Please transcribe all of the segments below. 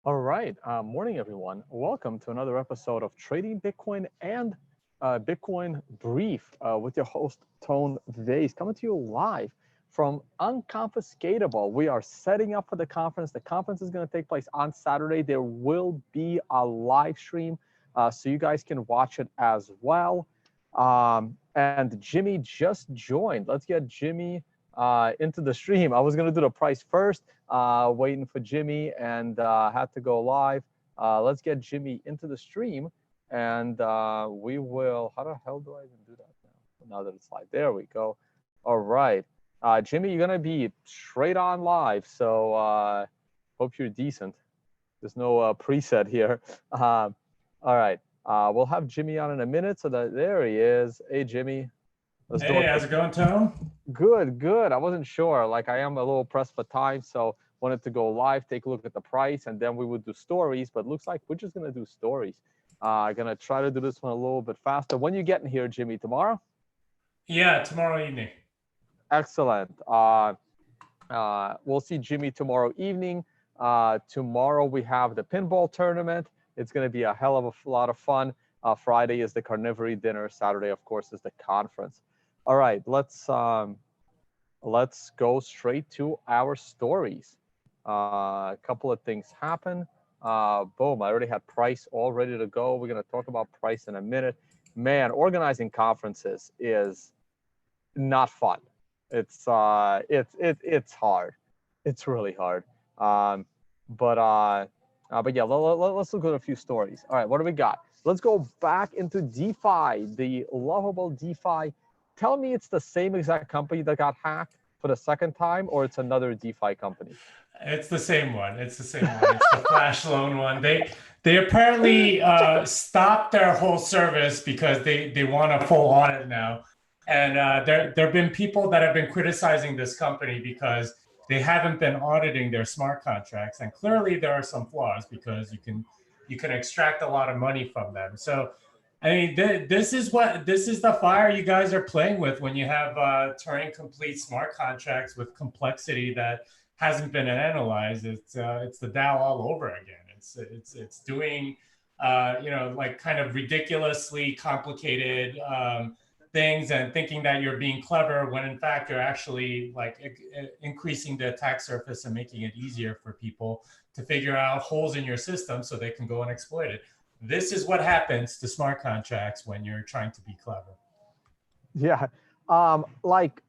All right. Morning, everyone. Welcome to another episode of Trading Bitcoin and Bitcoin Brief with your host, Tone Vays, coming to you live from Unconfiscatable. We are setting up for the conference. The conference is going to take place on Saturday. There will be a live stream, so you guys can watch it as well. And Jimmy just joined. Let's get Jimmy into the stream. I was going to do the price first, waiting for Jimmy, and had to go live. Let's get Jimmy into the stream, and we will. How the hell do I even do that now that it's live? There we go. All right. Jimmy, you're going to be straight on live, so hope you're decent. There's no preset here. All right. We'll have Jimmy on in a minute. So there he is. Hey, Jimmy. Let's do it. How's it going, Tom? Good, good. I wasn't sure. Like, I am a little pressed for time, so wanted to go live, take a look at the price, and then we would do stories. But looks like we're just gonna do stories. Gonna try to do this one a little bit faster. When you getting here, Jimmy? Tomorrow? Yeah, tomorrow evening. Excellent. We'll see Jimmy tomorrow evening. Tomorrow we have the pinball tournament. It's gonna be a hell of a lot of fun. Friday is the carnivory dinner. Saturday, of course, is the conference. All right, let's go straight to our stories. A couple of things happen. Boom, I already had price all ready to go. We're gonna talk about price in a minute. Man, organizing conferences is not fun. It's hard. It's really hard. But yeah, let's look at a few stories. All right, what do we got? Let's go back into DeFi, the lovable DeFi. Tell me it's the same exact company that got hacked for the second time, or it's another DeFi company? It's the same one. It's the same one. It's the flash loan one. They apparently stopped their whole service because they want a full audit now. And there have been people that have been criticizing this company because they haven't been auditing their smart contracts. And clearly there are some flaws because you can extract a lot of money from them. So I mean, this is the fire you guys are playing with when you have Turing complete smart contracts with complexity that hasn't been analyzed. It's the DAO all over again. It's doing like kind of ridiculously complicated things and thinking that you're being clever when in fact you're actually like increasing the attack surface and making it easier for people to figure out holes in your system so they can go and exploit it. This is what happens to smart contracts when you're trying to be clever. Yeah, like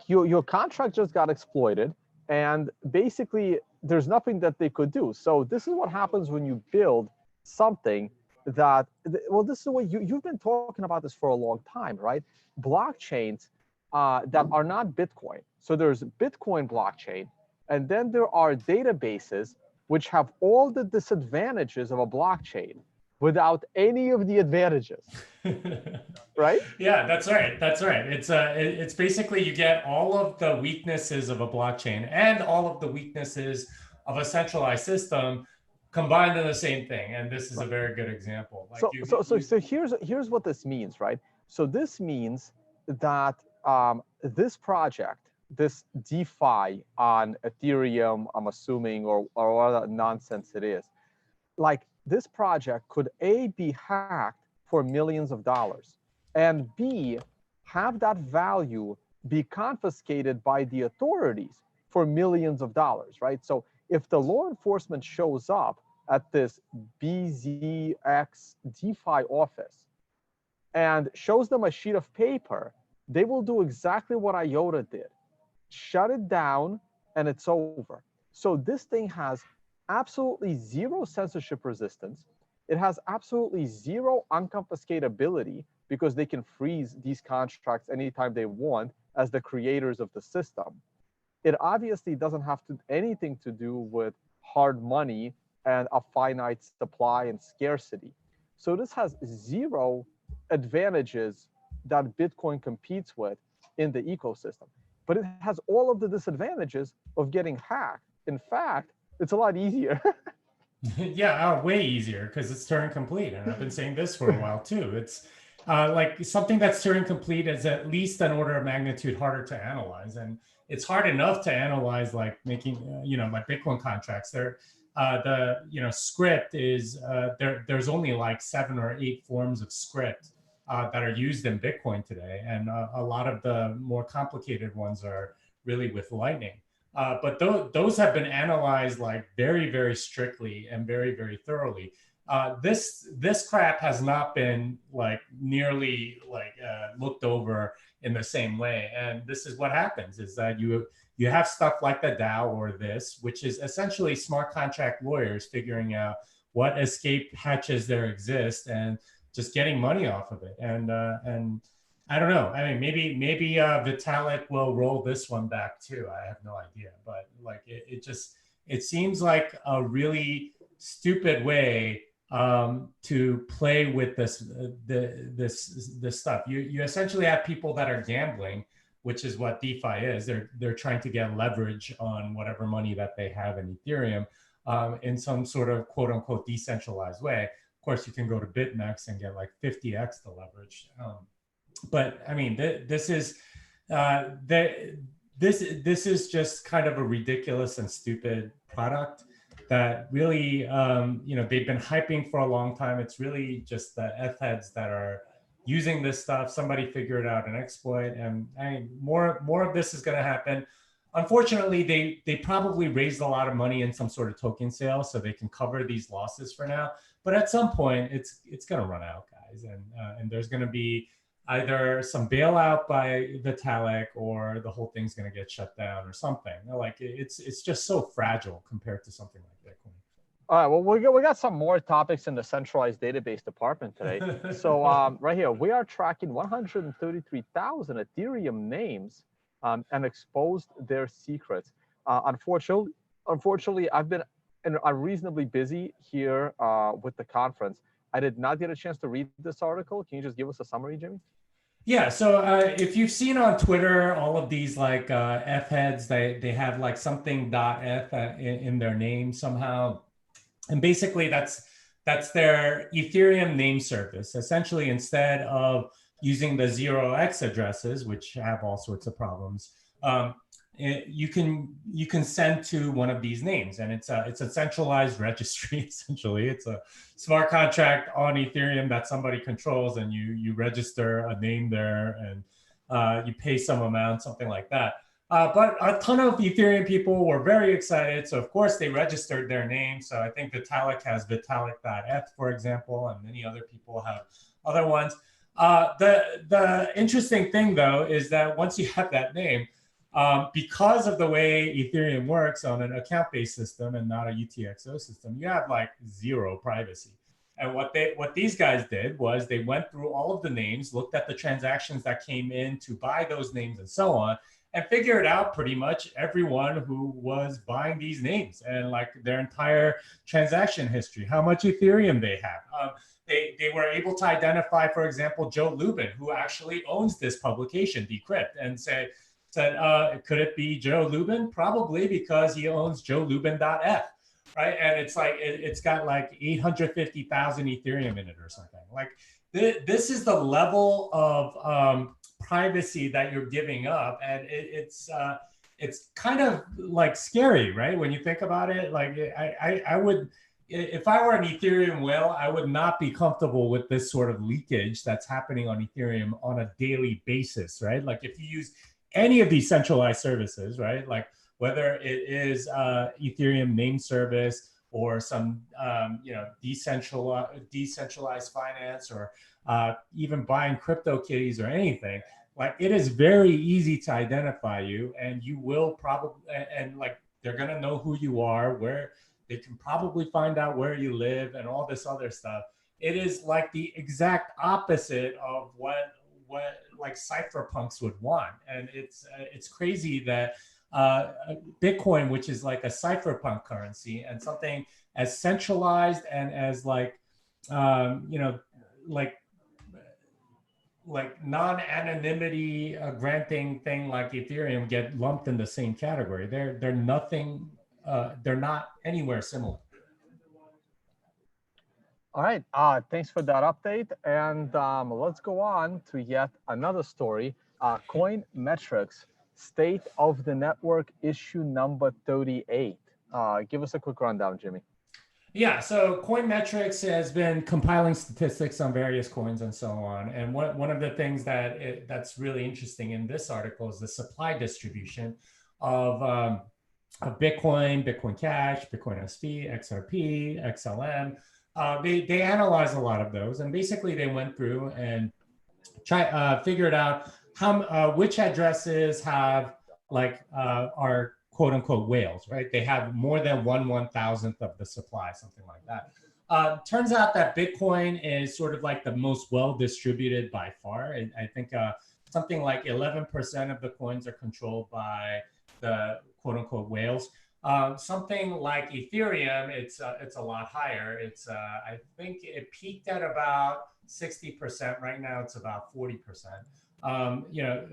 your contract just got exploited, and basically there's nothing that they could do. So this is what happens when you build something that, well, this is the way you've been talking about this for a long time, right? Blockchains that are not Bitcoin. So there's Bitcoin blockchain, and then there are databases which have all the disadvantages of a blockchain without any of the advantages, right? Yeah, that's right. That's right. It's basically you get all of the weaknesses of a blockchain and all of the weaknesses of a centralized system combined in the same thing. And this is a very good example. Like so here's what this means, right? So this means that this project, this DeFi on Ethereum, I'm assuming, or all that nonsense it is, like, this project could A, be hacked for millions of dollars, and B, have that value be confiscated by the authorities for millions of dollars, right? So if the law enforcement shows up at this BZX DeFi office and shows them a sheet of paper, they will do exactly what IOTA did. Shut it down, and it's over. So this thing has absolutely zero censorship resistance. It has absolutely zero unconfiscatability because they can freeze these contracts anytime they want as the creators of the system. It obviously doesn't have anything to do with hard money and a finite supply and scarcity. So this has zero advantages that Bitcoin competes with in the ecosystem. But it has all of the disadvantages of getting hacked. In fact, it's a lot easier. Yeah, way easier because it's Turing complete. And I've been saying this for a while too. It's like something that's Turing complete is at least an order of magnitude harder to analyze. And it's hard enough to analyze, like making, my Bitcoin contracts. the script is there's only like 7 or 8 forms of script that are used in Bitcoin today, and a lot of the more complicated ones are really with Lightning. But those have been analyzed like very, very strictly and very, very thoroughly. This crap has not been like nearly like looked over in the same way. And this is what happens: is that you have stuff like the DAO or this, which is essentially smart contract lawyers figuring out what escape hatches there exist and just getting money off of it. And I don't know. I mean, maybe Vitalik will roll this one back too. I have no idea, but like it seems like a really stupid way to play with this stuff. You essentially have people that are gambling, which is what DeFi is. They're trying to get leverage on whatever money that they have in Ethereum in some sort of quote unquote decentralized way. Of course, you can go to BitMEX and get like 50x the leverage. But I mean, this is just kind of a ridiculous and stupid product that really, they've been hyping for a long time. It's really just the F heads that are using this stuff. Somebody figured out an exploit, and I mean, more of this is going to happen. Unfortunately, they probably raised a lot of money in some sort of token sale, so they can cover these losses for now. But at some point, it's going to run out, guys, and there's going to be either some bailout by Vitalik, or the whole thing's going to get shut down or something. Like it's just so fragile compared to something like Bitcoin. All right, well, we got some more topics in the centralized database department today. So right here, we are tracking 133,000 Ethereum names and exposed their secrets. Unfortunately, I've been reasonably busy here with the conference. I did not get a chance to read this article. Can you just give us a summary, Jimmy? Yeah, so if you've seen on Twitter all of these like F heads, they have like something .f in their name somehow. And basically that's their Ethereum name service. Essentially, instead of using the 0x addresses, which have all sorts of problems, you can send to one of these names, and it's a centralized registry. Essentially, it's a smart contract on Ethereum that somebody controls, and you register a name there, and you pay some amount, something like that. But a ton of Ethereum people were very excited, so of course they registered their name. So I think Vitalik has Vitalik.eth, for example, and many other people have other ones. The interesting thing, though, is that once you have that name, because of the way Ethereum works on an account-based system and not a UTXO system, you have like zero privacy. And what these guys did was they went through all of the names, looked at the transactions that came in to buy those names and so on, and figured out pretty much everyone who was buying these names and like their entire transaction history, how much Ethereum they have. They were able to identify, for example, Joe Lubin, who actually owns this publication, Decrypt, and said, could it be Joe Lubin? Probably, because he owns joelubin.f, right? And it's like, it's got like 850,000 Ethereum in it or something. Like this is the level of privacy that you're giving up. And it's kind of like scary, right? When you think about it, like I would, if I were an Ethereum whale, I would not be comfortable with this sort of leakage that's happening on Ethereum on a daily basis, right? Like if you use any of these centralized services, right? Like whether it is Ethereum name service or some decentralized finance, or even buying CryptoKitties or anything, like it is very easy to identify you, and you will probably, and like they're gonna know who you are, where they can probably find out where you live and all this other stuff. It is like the exact opposite of what like cypherpunks would want. And it's crazy that Bitcoin, which is like a cypherpunk currency and something as centralized and as like like non-anonymity granting thing like Ethereum, get lumped in the same category. They're nothing. They're not anywhere similar. All right, thanks for that update. And let's go on to yet another story. Coin Metrics, State of the Network issue number 38. Give us a quick rundown, Jimmy. Yeah, so Coinmetrics has been compiling statistics on various coins and so on. And one of the things that's really interesting in this article is the supply distribution of Bitcoin, Bitcoin Cash, Bitcoin SV, XRP, XLM. They analyze a lot of those, and basically they went through and figured out which addresses have are quote unquote whales, right? They have more than 1/1000th of the supply, something like that. Turns out that Bitcoin is sort of like the most well distributed by far. I think something like 11% of the coins are controlled by the quote unquote whales. Something like Ethereum, it's a lot higher. It's I think it peaked at about 60%. Right now, it's about 40%.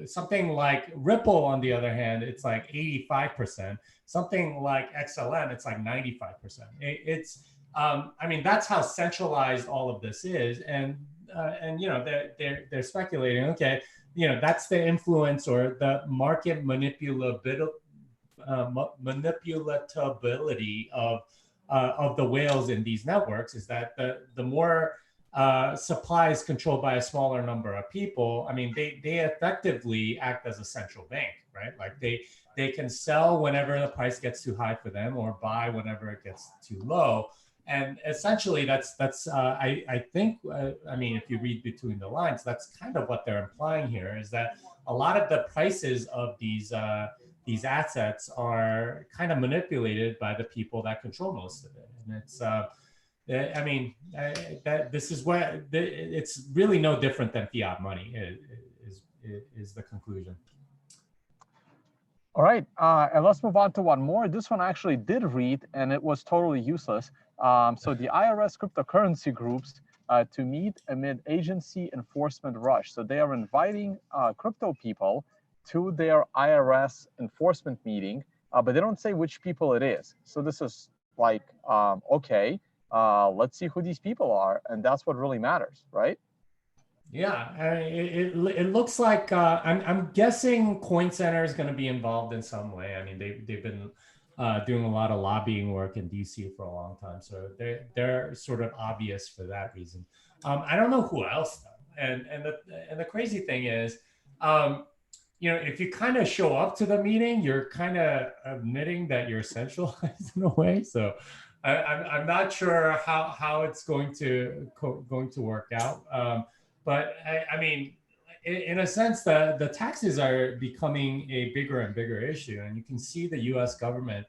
Something like Ripple, on the other hand, it's like 85%. Something like XLM, it's like 95%. I mean, that's how centralized all of this is, and they're speculating. Okay, that's the influence or the market manipulability of the whales in these networks is that the more supply is controlled by a smaller number of people. I mean, they effectively act as a central bank, right? Like they can sell whenever the price gets too high for them, or buy whenever it gets too low. And essentially, that's I think I mean, if you read between the lines, that's kind of what they're implying here, is that a lot of the prices of these assets are kind of manipulated by the people that control most of it. And it's I mean, this is what it's really no different than fiat money is the conclusion. All right, and let's move on to one more. This one I actually did read, and it was totally useless. So the IRS cryptocurrency groups to meet amid agency enforcement rush. So they are inviting crypto people to their IRS enforcement meeting, but they don't say which people it is. So this is like, okay, let's see who these people are, and that's what really matters, right? Yeah, it looks like I'm guessing Coin Center is going to be involved in some way. I mean, they've been doing a lot of lobbying work in DC for a long time, so they're sort of obvious for that reason. I don't know who else though, and the crazy thing is, if you kind of show up to the meeting, you're kind of admitting that you're centralized in a way. So I'm not sure how it's going to work out. But I mean, in a sense, the taxes are becoming a bigger and bigger issue, and you can see the U.S. government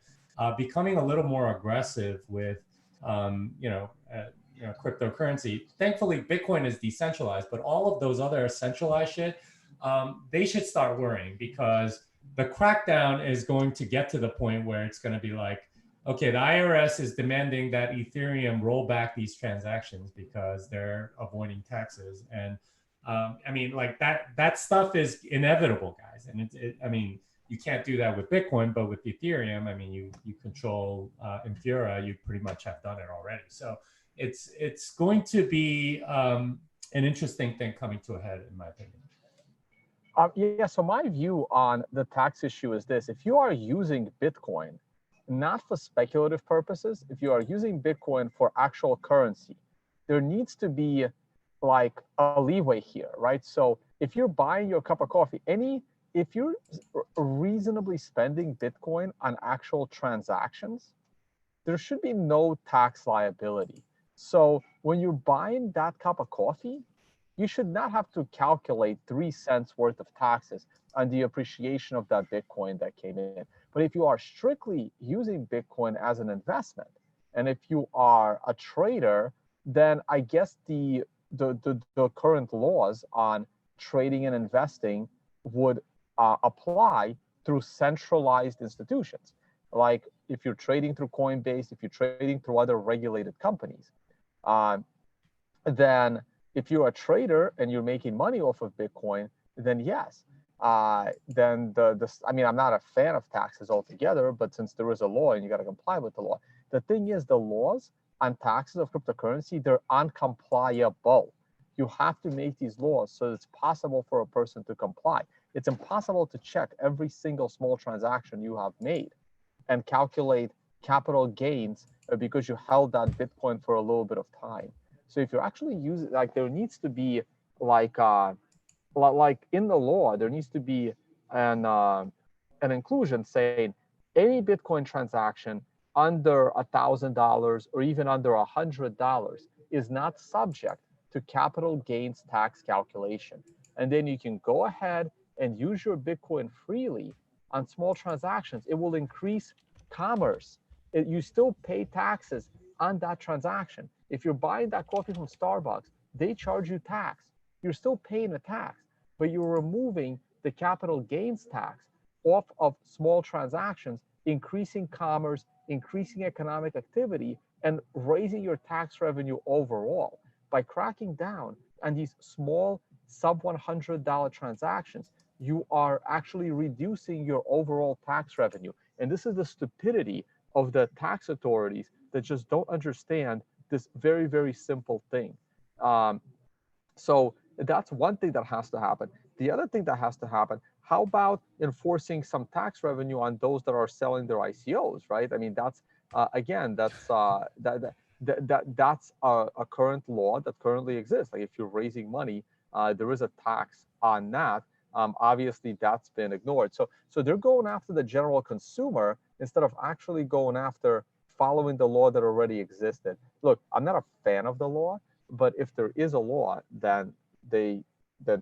becoming a little more aggressive with, cryptocurrency. Thankfully, Bitcoin is decentralized, but all of those other centralized shit, they should start worrying, because the crackdown is going to get to the point where it's going to be like, okay, the IRS is demanding that Ethereum roll back these transactions because they're avoiding taxes. And I mean, like that stuff is inevitable, guys. And I mean, you can't do that with Bitcoin, but with Ethereum, I mean, you control Infura, you pretty much have done it already. So it's going to be an interesting thing coming to a head, in my opinion. Yeah, so my view on the tax issue is this: if you are using Bitcoin not for speculative purposes, if you are using Bitcoin for actual currency, there needs to be like a leeway here, right? So if you're buying your cup of coffee, if you're reasonably spending Bitcoin on actual transactions, there should be no tax liability. So when you're buying that cup of coffee, you should not have to calculate 3 cents worth of taxes on the appreciation of that Bitcoin that came in. But if you are strictly using Bitcoin as an investment, and if you are a trader, then I guess the current laws on trading and investing would apply through centralized institutions. Like if you're trading through Coinbase, if you're trading through other regulated companies, then if you're a trader and you're making money off of Bitcoin, then yes. Then I mean, I'm not a fan of taxes altogether, but since there is a law and you got to comply with the law. The thing is, the laws on taxes of cryptocurrency, they're uncompliable. You have to make these laws so it's possible for a person to comply. It's impossible to check every single small transaction you have made and calculate capital gains because you held that Bitcoin for a little bit of time. So if you're actually using, like, there needs to be like in the law, there needs to be an inclusion saying any Bitcoin transaction under $1,000 or even under $100 is not subject to capital gains tax calculation. And then you can go ahead and use your Bitcoin freely on small transactions. It will increase commerce. You still pay taxes on that transaction. If you're buying that coffee from Starbucks, they charge you tax. You're still paying a tax, but you're removing the capital gains tax off of small transactions, increasing commerce, increasing economic activity, and raising your tax revenue overall. By cracking down on these small sub $100 transactions, you are actually reducing your overall tax revenue. And this is the stupidity of the tax authorities that just don't understand this very, very simple thing. So that's one thing that has to happen. The other thing that has to happen, how about enforcing some tax revenue on those that are selling their ICOs, right? I mean, that's again, that's that's a current law that currently exists. Like if you're raising money, there is a tax on that. Obviously, that's been ignored. So they're going after the general consumer instead of actually going after following the law that already existed. Look, I'm not a fan of the law, but if there is a law, then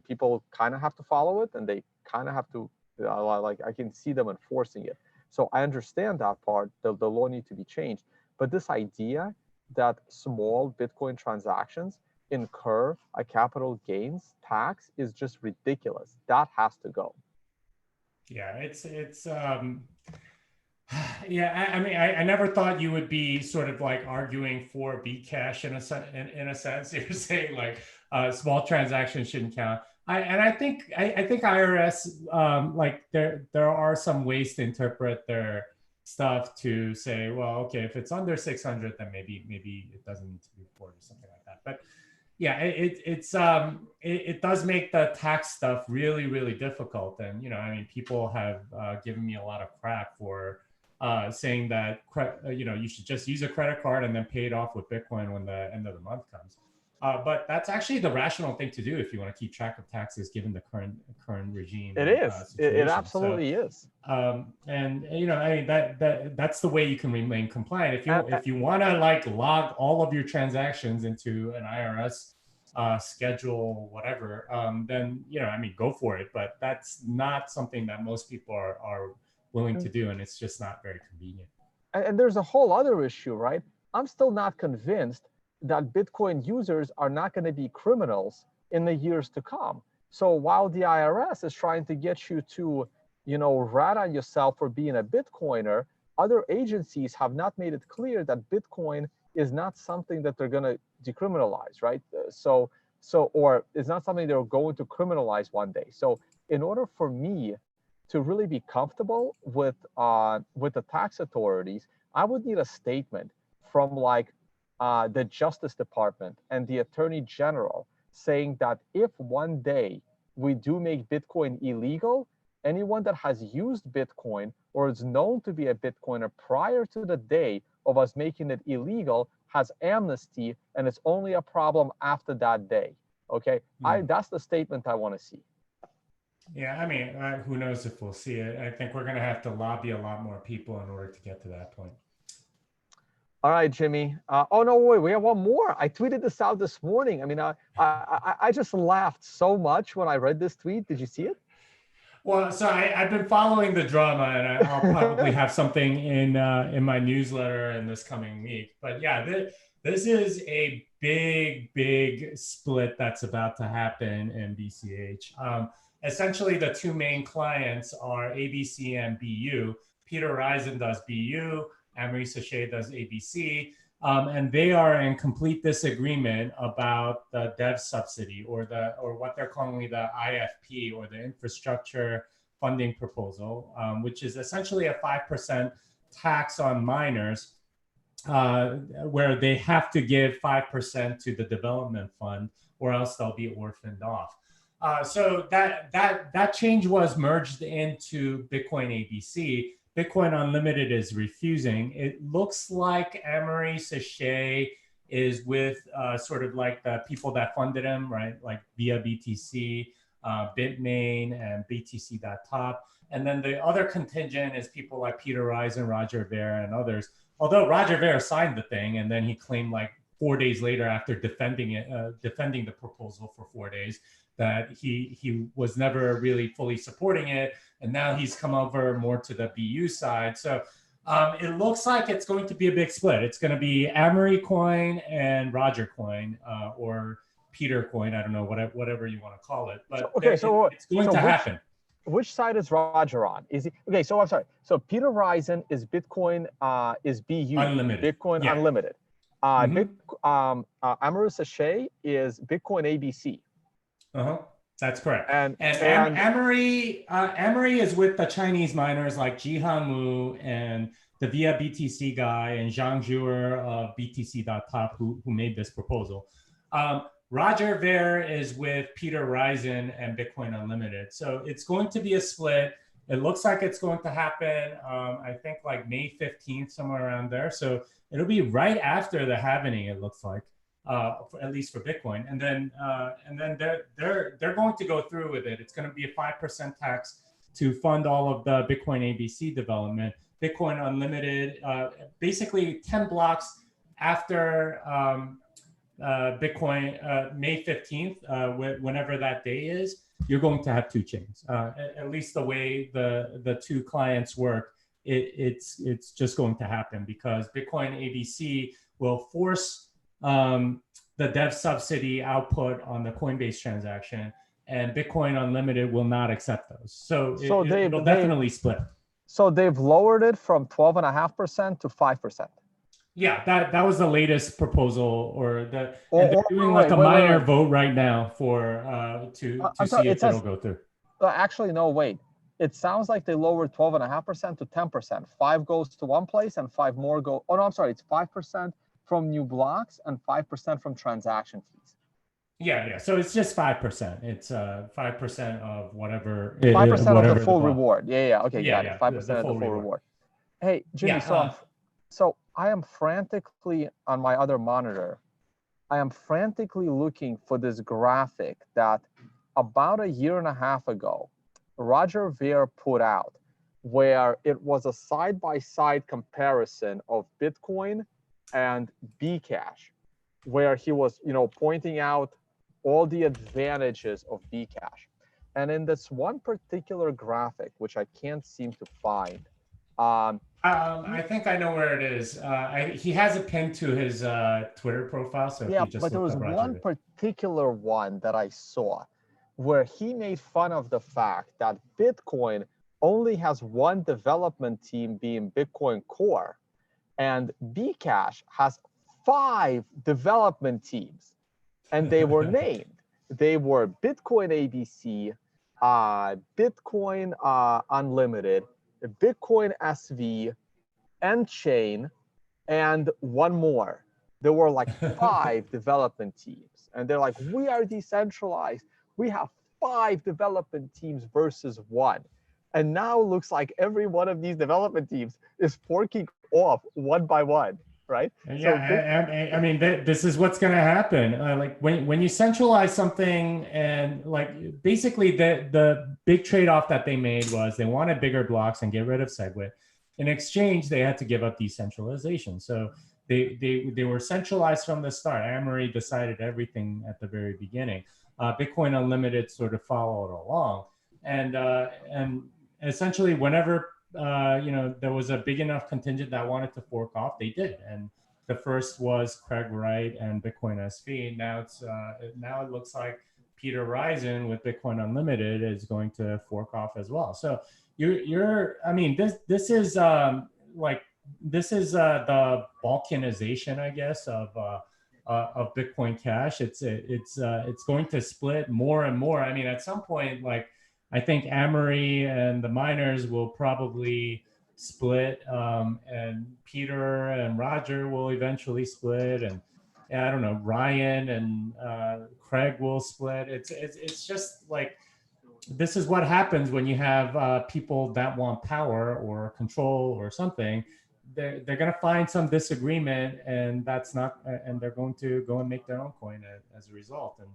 people kind of have to follow it, and they kind of have to, like, I can see them enforcing it. So I understand that part, the law needs to be changed. But this idea that small Bitcoin transactions incur a capital gains tax is just ridiculous. That has to go. Yeah, it's yeah, I mean, I never thought you would be sort of like arguing for Bcash in a sense. You're saying like small transactions shouldn't count. I think IRS like there are some ways to interpret their stuff to say, well, okay, if it's under 600, then maybe it doesn't need to be reported or something like that. But yeah, it does make the tax stuff really, really difficult. And I mean, people have given me a lot of crap for saying that you should just use a credit card and then pay it off with Bitcoin when the end of the month comes. But that's actually the rational thing to do if you want to keep track of taxes, given the current regime. It is. It absolutely is. And I mean that's the way you can remain compliant. If you want to like log all of your transactions into an IRS schedule, whatever, then I mean, go for it. But that's not something that most people are willing to do, and it's just not very convenient. And there's a whole other issue, right? I'm still not convinced that Bitcoin users are not going to be criminals in the years to come. So while the IRS is trying to get you to, rat on yourself for being a Bitcoiner, other agencies have not made it clear that Bitcoin is not something that they're going to decriminalize, right? Or it's not something they're going to criminalize one day. So in order for me to really be comfortable with the tax authorities, I would need a statement from like the Justice Department and the Attorney General saying that if one day we do make Bitcoin illegal, anyone that has used Bitcoin or is known to be a Bitcoiner prior to the day of us making it illegal has amnesty, and it's only a problem after that day. Okay, that's the statement I want to see. Yeah, I mean, who knows if we'll see it. I think we're going to have to lobby a lot more people in order to get to that point. All right, Jimmy. Oh, no, wait, we have one more. I tweeted this out this morning. I mean, I just laughed so much when I read this tweet. Did you see it? Well, so I've been following the drama, and I'll probably have something in my newsletter in this coming week. But yeah, this is a big split that's about to happen in BCH. Essentially, the two main clients are ABC and BU. Peter Risen does BU, Amory Sachet does ABC, and they are in complete disagreement about the dev subsidy or what they're calling the IFP, or the infrastructure funding proposal, which is essentially a 5% tax on miners, where they have to give 5% to the development fund, or else they'll be orphaned off. So that change was merged into Bitcoin ABC. Bitcoin Unlimited is refusing. It looks like Amory Sachet is with sort of like the people that funded him, right? Like via BTC, Bitmain, and BTC.top. And then the other contingent is people like Peter Risen, Roger Ver, and others. Although Roger Ver signed the thing, and then he claimed like 4 days later, after defending the proposal for 4 days, that he was never really fully supporting it, and now he's come over more to the BU side. So it looks like it's going to be a big split. It's going to be Amory Coin and Roger Coin, or Peter Coin. I don't know, whatever you want to call it, but it's going to happen. Which side is Roger on? Is he okay? So I'm sorry. So Peter Risen is Bitcoin, is BU Unlimited. Bitcoin Unlimited. Amory Sachet is Bitcoin ABC. That's correct. And Amory is with the Chinese miners like Jihan Wu and the Via BTC guy and Zhang Zhuer of BTC.top who made this proposal. Roger Ver is with Peter Risen and Bitcoin Unlimited. So it's going to be a split. It looks like it's going to happen, I think like May 15th, somewhere around there. So it'll be right after the halving, it looks like, at least for Bitcoin. And then they're going to go through with it. It's going to be a 5% tax to fund all of the Bitcoin ABC development. Bitcoin Unlimited, basically 10 blocks after Bitcoin, May 15th, whenever that day is, you're going to have two chains. At least the way the two clients work, it's just going to happen because Bitcoin ABC will force the dev subsidy output on the Coinbase transaction, and Bitcoin Unlimited will not accept those. So it'll definitely split. So they've lowered it from 12.5% to 5%. Yeah, that was the latest proposal, and they're doing like a minor vote right now for to see if it'll go through. Actually, no, wait. It sounds like they lowered 12.5% to 10%. 5 goes to one place and 5 more go. Oh no, I'm sorry. It's 5% from new blocks and 5% from transaction fees. Yeah. So it's just 5%. It's 5% of whatever. 5% of the full reward. Yeah. Okay, got it. 5% of the full reward. reward. Hey, Jimmy. So I am frantically on my other monitor. I am frantically looking for this graphic that about a year and a half ago, Roger Ver put out, where it was a side-by-side comparison of Bitcoin and Bcash, where he was, pointing out all the advantages of Bcash. And in this one particular graphic, which I can't seem to find, I think I know where it is. He has it pinned to his Twitter profile. So yeah, but there was one particular one that I saw where he made fun of the fact that Bitcoin only has one development team being Bitcoin Core, and Bcash has 5 development teams, and they were named. They were Bitcoin ABC, Bitcoin Unlimited, Bitcoin SV, N-Chain, and one more. There were like 5 development teams, and they're like, we are decentralized. We have 5 development teams versus 1. And now it looks like every one of these development teams is forking off one by one, right? Yeah, I mean, this is what's going to happen. Like when you centralize something, and like basically the big trade-off that they made was they wanted bigger blocks and get rid of SegWit. In exchange, they had to give up decentralization. So they were centralized from the start. Amory decided everything at the very beginning. Bitcoin Unlimited sort of followed along, and essentially whenever there was a big enough contingent that wanted to fork off, they did. And the first was Craig Wright and Bitcoin SV. Now it looks like Peter Risen with Bitcoin Unlimited is going to fork off as well. So this is the balkanization, I guess, of Bitcoin Cash. It's going to split more and more. I mean, at some point, like, I think Amory and the miners will probably split, and Peter and Roger will eventually split, and I don't know, Ryan and Craig will split. It's just like this is what happens when you have people that want power or control or something. They're going to find some disagreement, and that's not, and they're going to go and make their own coin as a result. And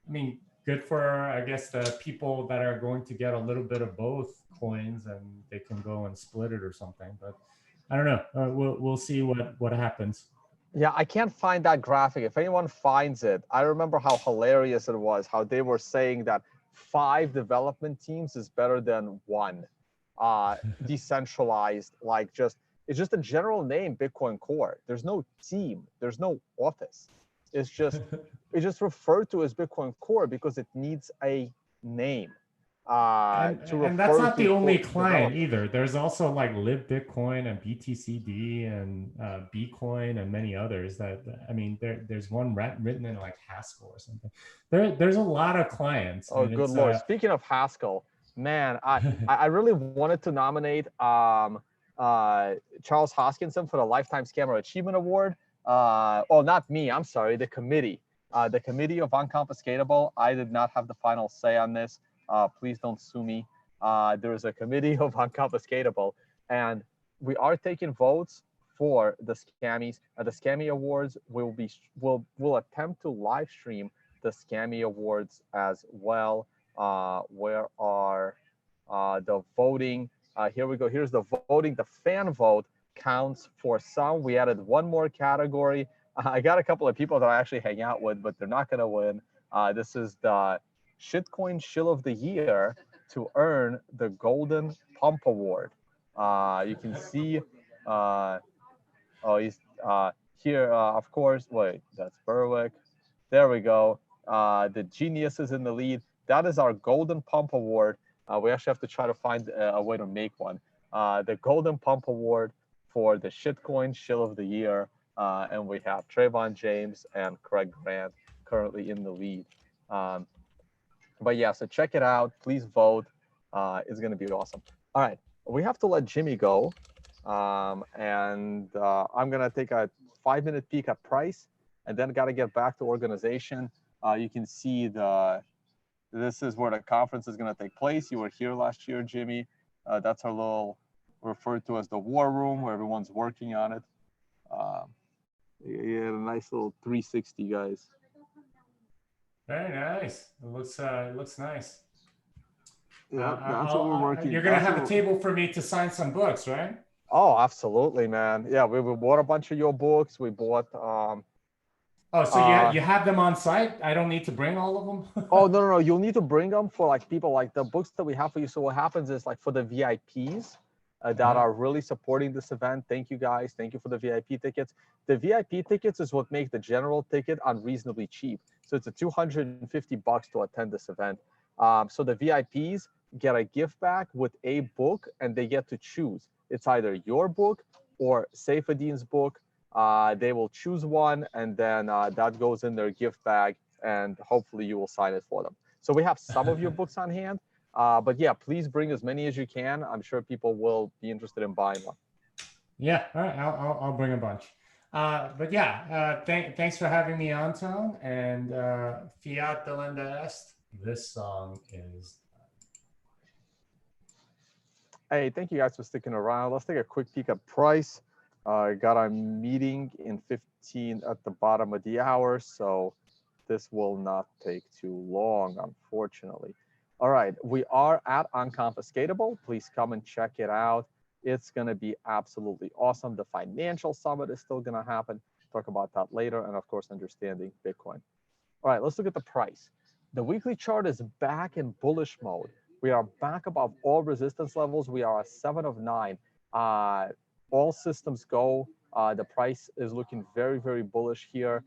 I mean, good for, I guess, the people that are going to get a little bit of both coins, and they can go and split it or something. But I don't know. We'll see what happens. Yeah, I can't find that graphic. If anyone finds it, I remember how hilarious it was, how they were saying that 5 development teams is better than 1 decentralized, like it's just a general name, Bitcoin Core. There's no team, there's no office. It's just referred to as Bitcoin Core because it needs a name to And that's refer not the to only client developers. either. There's also like Live Bitcoin and BTCD and Bcoin and many others. That, I mean, there's one written in like Haskell or something. There's a lot of clients, Oh, and good it's Lord. Speaking of Haskell, man, I really wanted to nominate Charles Hoskinson for the Lifetime Scammer Achievement Award. Oh, not me. I'm sorry. The committee. The committee of Unconfiscatable. I did not have the final say on this. Please don't sue me. There is a committee of Unconfiscatable, and we are taking votes for the scammies. The Scammy Awards will attempt to live stream the Scammy Awards as well. Where are the voting? Here we go. Here's the voting. The fan vote counts for some. We added one more category. I got a couple of people that I actually hang out with, but they're not going to win. This is the Shitcoin Shill of the Year to earn the Golden Pump Award. You can see, oh, he's here, of course. Wait, that's Berwick. There we go. The genius is in the lead. That is our Golden Pump Award. We actually have to try to find a way to make one. The Golden Pump Award for the Shitcoin Shill of the Year. And we have Trayvon James and Craig Grant currently in the lead. But yeah, so check it out. Please vote. It's going to be awesome. All right. We have to let Jimmy go. And I'm going to take a 5-minute peek at price, and then got to get back to organization. You can see this is where the conference is going to take place. You were here last year, Jimmy. That's our little, referred to as the war room, where everyone's working on it. Yeah, a nice little 360, guys. very nice. It looks nice. Yeah, that's what we're working. You're gonna have a table for me to sign some books, right? Oh, absolutely, man. Yeah, we bought a bunch of your books. We bought Oh, so you have them on site? I don't need to bring all of them? Oh, no. You'll need to bring them for like people, like the books that we have for you. So what happens is, like, for the VIPs that are really supporting this event. Thank you, guys. Thank you for the VIP tickets. The VIP tickets is what make the general ticket unreasonably cheap. So it's a $250 to attend this event. So the VIPs get a gift bag with a book, and they get to choose. It's either your book or Saifedean's book. They will choose one, and then that goes in their gift bag, and hopefully you will sign it for them. So we have some of your books on hand, but yeah, please bring as many as you can. I'm sure people will be interested in buying one. Yeah, all right, I'll bring a bunch. But yeah, thanks for having me on, Tone. And Fiat Delenda Est. This song is. Hey, thank you guys for sticking around. Let's take a quick peek at price. Got a meeting in 15 at the bottom of the hour, so this will not take too long, unfortunately. All right, we are at Unconfiscatable. Please come and check it out. It's going to be absolutely awesome. The financial summit is still going to happen. Talk about that later, and of course, understanding Bitcoin. All right, let's look at the price. The weekly chart is back in bullish mode. We are back above all resistance levels. We are at 7 of 9. All systems go. The price is looking very, very bullish here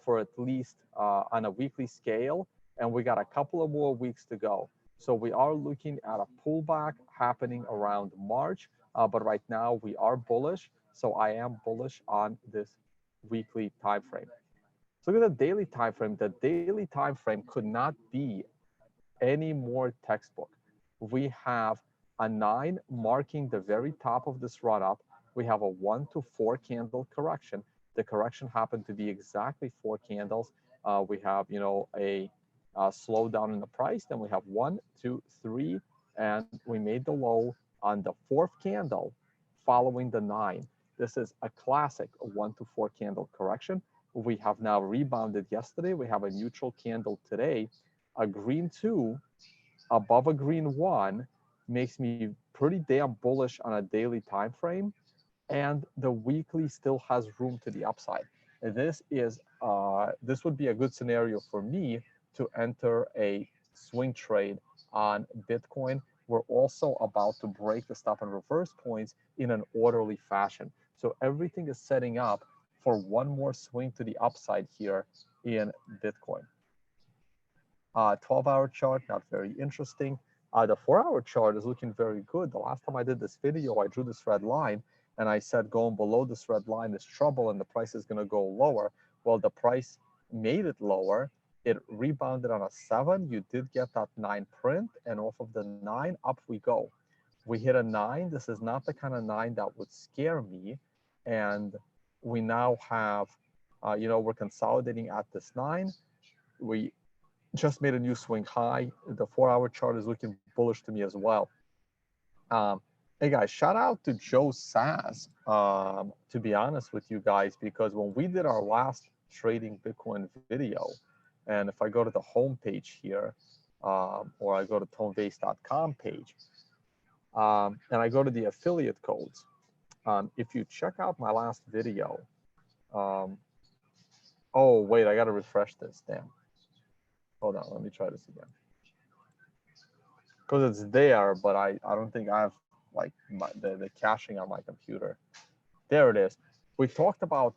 for at least on a weekly scale. And we got a couple of more weeks to go. So we are looking at a pullback happening around March. But right now we are bullish. So I am bullish on this weekly time frame. So look at the daily time frame. The daily time frame could not be any more textbook. We have a 9 marking the very top of this run up. We have a 1 to 4 candle correction. The correction happened to be exactly 4 candles. We have, you know, a slowdown in the price. Then we have 1, 2, 3, and we made the low on the fourth candle following the 9. This is a classic 1 to 4 candle correction. We have now rebounded yesterday. We have a neutral candle today. A green 2 above a green 1 makes me pretty damn bullish on a daily time frame, and the weekly still has room to the upside. This would be a good scenario for me to enter a swing trade on Bitcoin. We're also about to break the stop and reverse points in an orderly fashion. So everything is setting up for one more swing to the upside here in Bitcoin. 12-hour chart, not very interesting. The 4-hour chart is looking very good. The last time I did this video, I drew this red line, and I said going below this red line is trouble and the price is going to go lower. Well, the price made it lower. It rebounded on a 7. You did get that 9 print, and off of the 9, up we go. We hit a 9. This is not the kind of 9 that would scare me. And we now have, we're consolidating at this 9. We just made a new swing high. The 4-hour chart is looking bullish to me as well. Hey guys, shout out to Joe Sass, to be honest with you guys, because when we did our last trading Bitcoin video, and if I go to the home page here, or I go to tonevays.com page, and I go to the affiliate codes, if you check out my last video, oh wait, I gotta refresh this, damn. Hold on, let me try this again. Because it's there, but I don't think I have like the caching on my computer. There it is. We talked about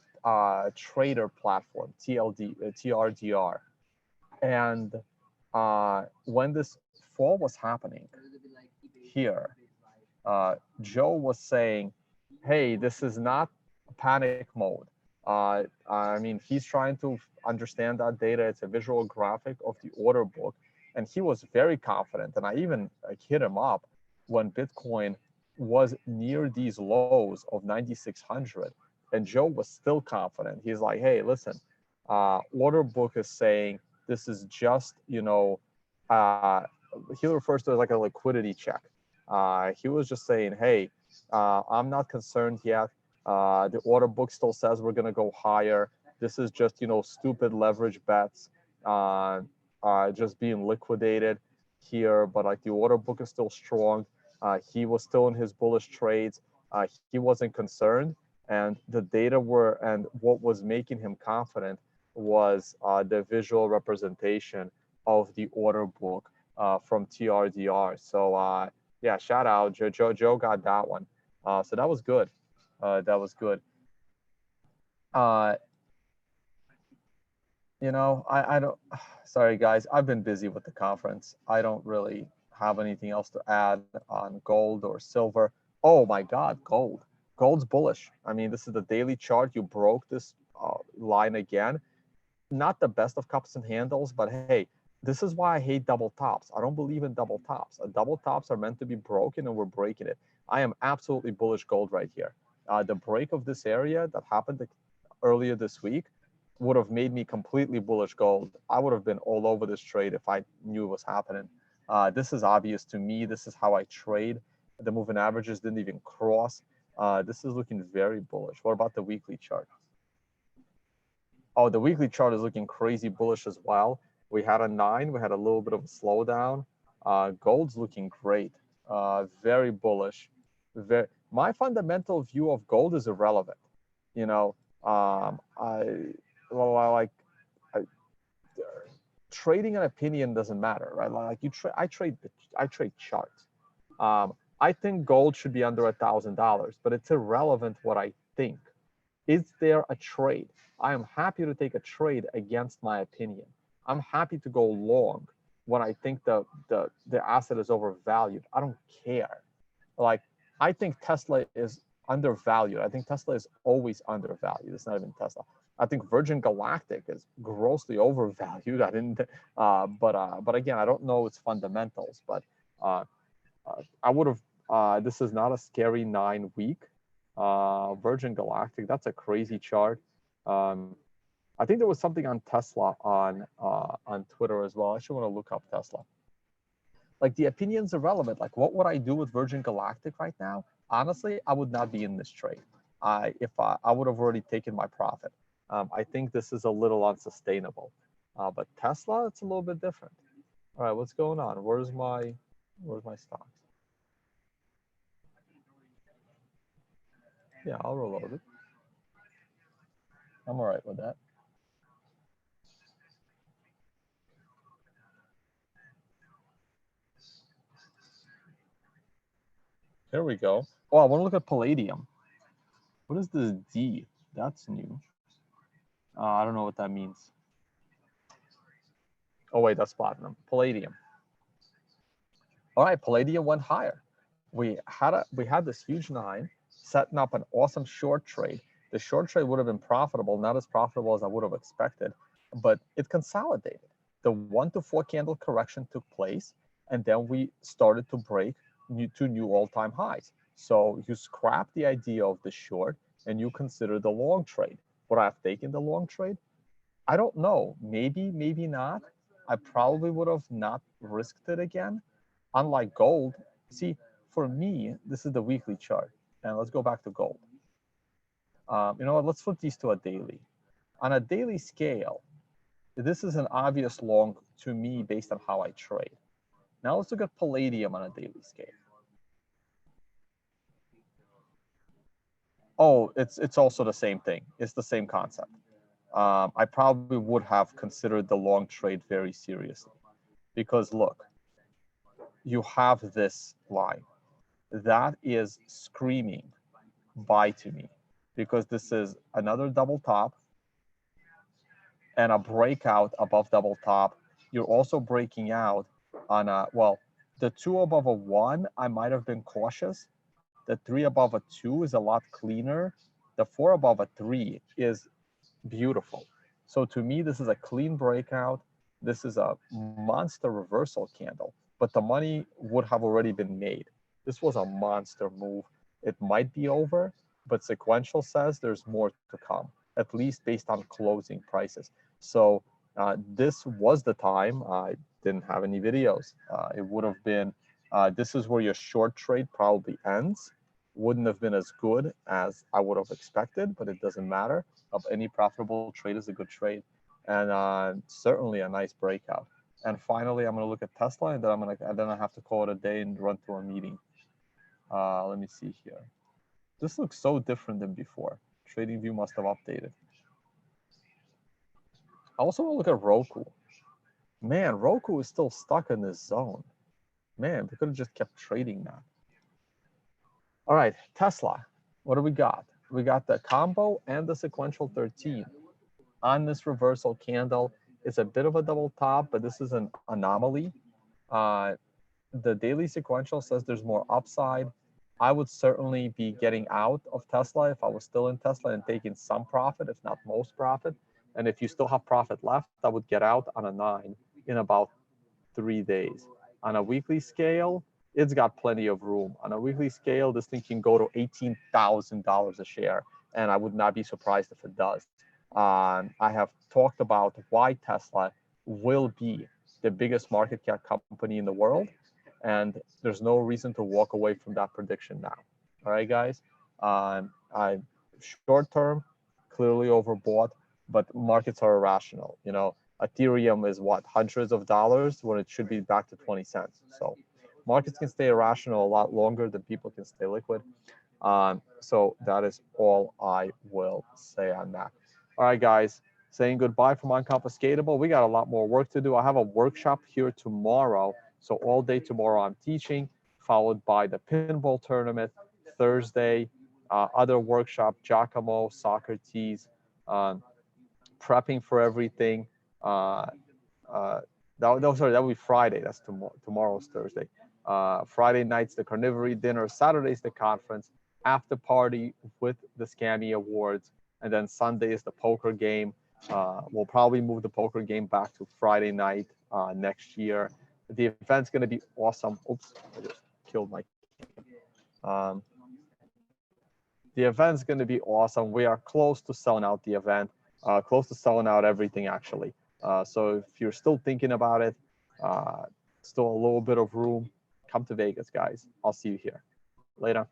trader platform, TRDR. And when this fall was happening here, Joe was saying, hey, this is not panic mode. I mean, he's trying to understand that data. It's a visual graphic of the order book. And he was very confident. And I even hit him up when Bitcoin was near these lows of 9,600. And Joe was still confident. He's like, hey, listen, order book is saying this is just, he refers to it like a liquidity check. He was just saying, hey, I'm not concerned yet. The order book still says we're going to go higher. This is just, stupid leverage bets just being liquidated here. But like the order book is still strong. He was still in his bullish trades. He wasn't concerned. And the data and what was making him confident was the visual representation of the order book from TRDR. So yeah, shout out. Joe got that one. So that was good. That was good. I don't, sorry guys, I've been busy with the conference. I don't really have anything else to add on gold or silver. Oh my God, gold. Gold's bullish. I mean, this is the daily chart. You broke this line again. Not the best of cups and handles, but hey, this is why I hate double tops. I don't believe in double tops. Double tops are meant to be broken, and we're breaking it. I am absolutely bullish gold right here. The break of this area that happened earlier this week would have made me completely bullish gold. I would have been all over this trade if I knew it was happening. This is obvious to me. This is how I trade. The moving averages didn't even cross. This is looking very bullish. What about the weekly chart? Oh, the weekly chart is looking crazy bullish as well. We had a 9. We had a little bit of a slowdown. Gold's looking great. Very bullish. My fundamental view of gold is irrelevant. Trading an opinion doesn't matter, right? Like I trade charts. I think gold should be under $1,000, but it's irrelevant what I think. Is there a trade? I am happy to take a trade against my opinion. I'm happy to go long when I think the asset is overvalued. I don't care. Like, I think Tesla is undervalued. I think Tesla is always undervalued. It's not even Tesla. I think Virgin Galactic is grossly overvalued. I didn't, but again, I don't know its fundamentals. But I would have. This is not a scary 9 week. Virgin Galactic. That's a crazy chart. I think there was something on Tesla on Twitter as well. I should want to look up Tesla. Like the opinions are relevant. Like what would I do with Virgin Galactic right now? Honestly, I would not be in this trade. I would have already taken my profit. I think this is a little unsustainable. But Tesla, it's a little bit different. All right, what's going on? Where's my stocks? Yeah, I'll reload it. I'm all right with that. Here we go. Oh, I want to look at Palladium. What is this D? That's new. I don't know what that means. Oh wait, that's platinum. Palladium. All right, Palladium went higher. We had this huge 9, setting up an awesome short trade. The short trade would have been profitable, not as profitable as I would have expected, but it consolidated. The 1 to 4 candle correction took place, and then we started to break two new all-time highs. So you scrap the idea of the short and you consider the long trade. Would I have taken the long trade? I don't know. Maybe, maybe not. I probably would have not risked it again. Unlike gold, see, for me, this is the weekly chart. And let's go back to gold. You know what? Let's flip these to a daily. On a daily scale, this is an obvious long to me based on how I trade. Now let's look at Palladium on a daily scale. Oh, it's also the same thing. It's the same concept. I probably would have considered the long trade very seriously. Because look, you have this line. That is screaming buy to me. Because this is another double top and a breakout above double top. You're also breaking out on a, well, the 2 above a 1, I might have been cautious. The 3 above a 2 is a lot cleaner. The 4 above a 3 is beautiful. So to me, this is a clean breakout. This is a monster reversal candle, but the money would have already been made. This was a monster move. It might be over, but sequential says there's more to come, at least based on closing prices. So this was the time. I didn't have any videos. It would have been, this is where your short trade probably ends. Wouldn't have been as good as I would have expected, but it doesn't matter. Of any profitable trade is a good trade, and certainly a nice breakout. And finally, I'm going to look at Tesla, and then I have to call it a day and run to a meeting. Let me see here. This looks so different than before. TradingView must have updated. I also want to look at Roku. Man, Roku is still stuck in this zone. Man, we could have just kept trading that. All right, Tesla. What do we got? We got the combo and the sequential 13. On this reversal candle, it's a bit of a double top, but this is an anomaly. The daily sequential says there's more upside. I would certainly be getting out of Tesla if I was still in Tesla and taking some profit, if not most profit. And if you still have profit left, I would get out on a 9 in about 3 days. On a weekly scale, it's got plenty of room. On a weekly scale, this thing can go to $18,000 a share, and I would not be surprised if it does. I have talked about why Tesla will be the biggest market cap company in the world, and there's no reason to walk away from that prediction now. All right, guys. I'm short term, clearly overbought, but markets are irrational. You know, Ethereum is what, hundreds of dollars when it should be back to 20 cents. So markets can stay irrational a lot longer than people can stay liquid. So that is all I will say on that. All right, guys, saying goodbye from Unconfiscatable. We got a lot more work to do. I have a workshop here tomorrow. So all day tomorrow I'm teaching, followed by the pinball tournament. Thursday, other workshop, Giacomo, Socrates, prepping for everything. That will be Friday. That's tomorrow's Thursday. Friday night's the carnivory dinner. Saturday's the conference. After party with the Scammy Awards. And then Sunday is the poker game. We'll probably move the poker game back to Friday night next year. The event's going to be awesome. Oops, I just killed my the event's going to be awesome. We are close to selling out the event. close to selling out everything actually. So if you're still thinking about it, still a little bit of room, come to Vegas, guys. I'll see you here. Later.